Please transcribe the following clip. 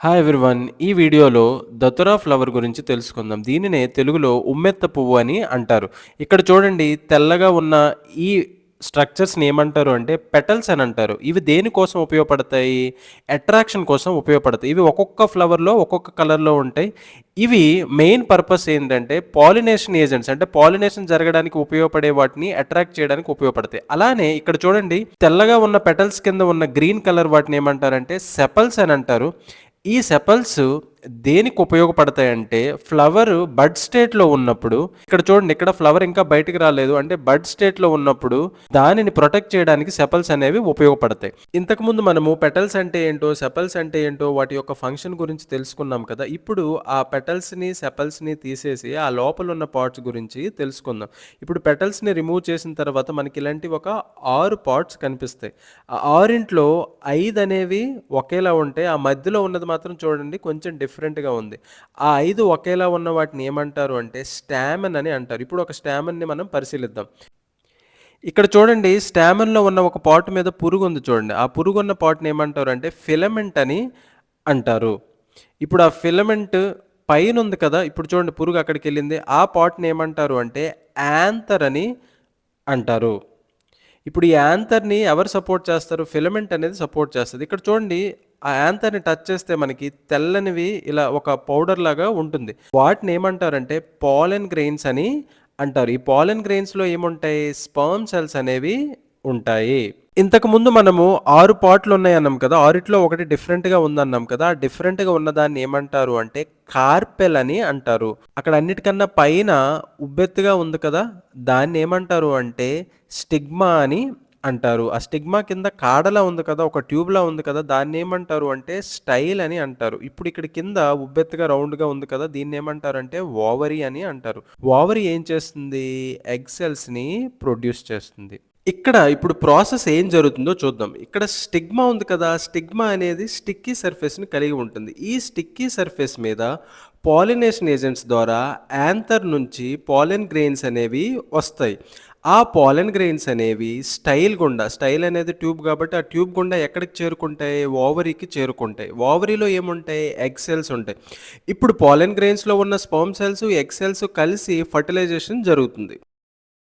Hi everyone. ఈ వీడియోలో దతురా flower గురించి తెలుసుకుందాం. దీనినే తెలుగులో ఉమ్మెత్త పువ్వు అని అంటారు. ఇక్కడ చూడండి, తెల్లగా ఉన్న ఈ స్ట్రక్చర్స్‌ని ఏమంటారు అంటే పెటల్స్ అని అంటారు. ఇవి దేనికోసం ఉపయోగపడతాయి? అట్రాక్షన్ కోసం ఉపయోగపడతాయి. ఇవి ఒక్కొక్క ఫ్లవర్‌లో ఒక్కొక్క కలర్‌లో ఉంటాయి. ఇవి మెయిన్ పర్పస్ ఏంటంటే పాలినేషన్ ఏజెంట్స్, అంటే పాలినేషన్ జరగడానికి ఉపయోగపడే వాటిని అట్రాక్ట్ చేయడానికి ఉపయోగపడతాయి. అలానే ఇక్కడ చూడండి, తెల్లగా ఉన్న పెటల్స్ కింద ఉన్న గ్రీన్ కలర్ వాటిని ఏమంటారంటే సెపల్స్ అని అంటారు. ఈ సెపల్స్ దేనికి ఉపయోగపడతాయంటే ఫ్లవర్ బడ్ స్టేట్లో ఉన్నప్పుడు, ఇక్కడ చూడండి, ఇక్కడ ఫ్లవర్ ఇంకా బయటికి రాలేదు అంటే బడ్ స్టేట్లో ఉన్నప్పుడు దానిని ప్రొటెక్ట్ చేయడానికి సెపల్స్ అనేవి ఉపయోగపడతాయి. ఇంతకుముందు మనము పెటల్స్ అంటే ఏంటో, సెపల్స్ అంటే ఏంటో, వాటి యొక్క ఫంక్షన్ గురించి తెలుసుకున్నాం కదా. ఇప్పుడు ఆ పెటల్స్ని సెపల్స్ని తీసేసి ఆ లోపల ఉన్న పార్ట్స్ గురించి తెలుసుకుందాం. ఇప్పుడు పెటల్స్ని రిమూవ్ చేసిన తర్వాత మనకి ఇలాంటి ఒక 6 పార్ట్స్ కనిపిస్తాయి. ఆ 6 5 అనేవి ఒకేలా ఉంటాయి. ఆ మధ్యలో ఉన్నది మాత్రం చూడండి కొంచెం డిఫరెంట్‌గా ఉంది. ఆ 5 ఒకేలా ఉన్న వాటిని ఏమంటారు అంటే స్టామెన్ అని అంటారు. ఇప్పుడు ఒక స్టామెన్‌ని మనం పరిశీలిద్దాం. ఇక్కడ చూడండి, స్టామెన్‌లో ఉన్న ఒక పార్ట్ మీద పురుగు ఉంది చూడండి. ఆ పురుగున్న పార్ట్‌ని ఏమంటారు అంటే ఫిలమెంట్ అని అంటారు. ఇప్పుడు ఆ ఫిలమెంట్ పైన ఉంది కదా, ఇప్పుడు చూడండి పురుగు అక్కడికెళ్ళింది. ఆ పార్ట్‌ని ఏమంటారు అంటే యాంథర్ అని అంటారు. ఇప్పుడు ఈ యాంథర్‌ని ఎవరు సపోర్ట్ చేస్తారు? ఫిలమెంట్ అనేది సపోర్ట్ చేస్తది. ఇక్కడ చూడండి, ఆ యాంథర్‌ని టచ్ చేస్తే మనకి తెల్లనివి ఇలా ఒక పౌడర్ లాగా ఉంటుంది. వాటిని ఏమంటారంటే పాలెన్ గ్రెయిన్స్ అని అంటారు. ఈ పాలెన్ గ్రెయిన్స్‌లో ఏముంటాయి? స్పెర్మ్ సెల్స్ అనేవి ఉంటాయి. ఇంతకుముందు మనము 6 పార్ట్‌లు ఉన్నాయన్నాం కదా. 6 ఒకటి డిఫరెంట్‌గా ఉందన్నాం కదా. ఆ డిఫరెంట్‌గా ఉన్నదాన్ని ఏమంటారు అంటే కార్పెల్ అని అంటారు. అక్కడ అన్నిటికన్నా పైన ఉబ్బెత్తుగా ఉంది కదా, దాన్ని ఏమంటారు అంటే స్టిగ్మా అని అంటారు. ఆ స్టిగ్మా కింద కాడలా ఉంది కదా, ఒక ట్యూబ్‌లా ఉంది కదా, దాన్ని ఏమంటారు అంటే స్టైల్ అని అంటారు. ఇప్పుడు ఇక్కడ కింద ఉబ్బెత్తుగా రౌండ్‌గా ఉంది కదా, దీన్ని ఏమంటారంటే ఓవరీ అని అంటారు. ఓవరీ ఏం చేస్తుంది? ఎగ్ సెల్స్‌ని ప్రొడ్యూస్ చేస్తుంది. ఇక్కడ ఇప్పుడు ప్రాసెస్ ఏం జరుగుతుందో చూద్దాం. ఇక్కడ స్టిగ్మా ఉంది కదా, స్టిగ్మా అనేది స్టిక్కీ సర్ఫేస్‌ని కలిగి ఉంటుంది. ఈ స్టిక్కీ సర్ఫేస్ మీద పాలినేషన్ ఏజెంట్స్ ద్వారా యాంథర్ నుంచి పాలెన్ గ్రెయిన్స్ అనేవి వస్తాయి. ఆ పాలెన్ గ్రెయిన్స్ అనేవి స్టైల్ అనేది ట్యూబ్ కాబట్టి ఆ ట్యూబ్ గుండా ఎక్కడికి చేరుకుంటాయి? ఓవరీకి చేరుకుంటాయి. ఓవరీలో ఏముంటాయి? ఎగ్ సెల్స్ ఉంటాయి. ఇప్పుడు పాలెన్ గ్రెయిన్స్‌లో ఉన్న స్పెర్మ్ సెల్స్, ఎగ్ సెల్స్ కలిసి ఫర్టిలైజేషన్ జరుగుతుంది.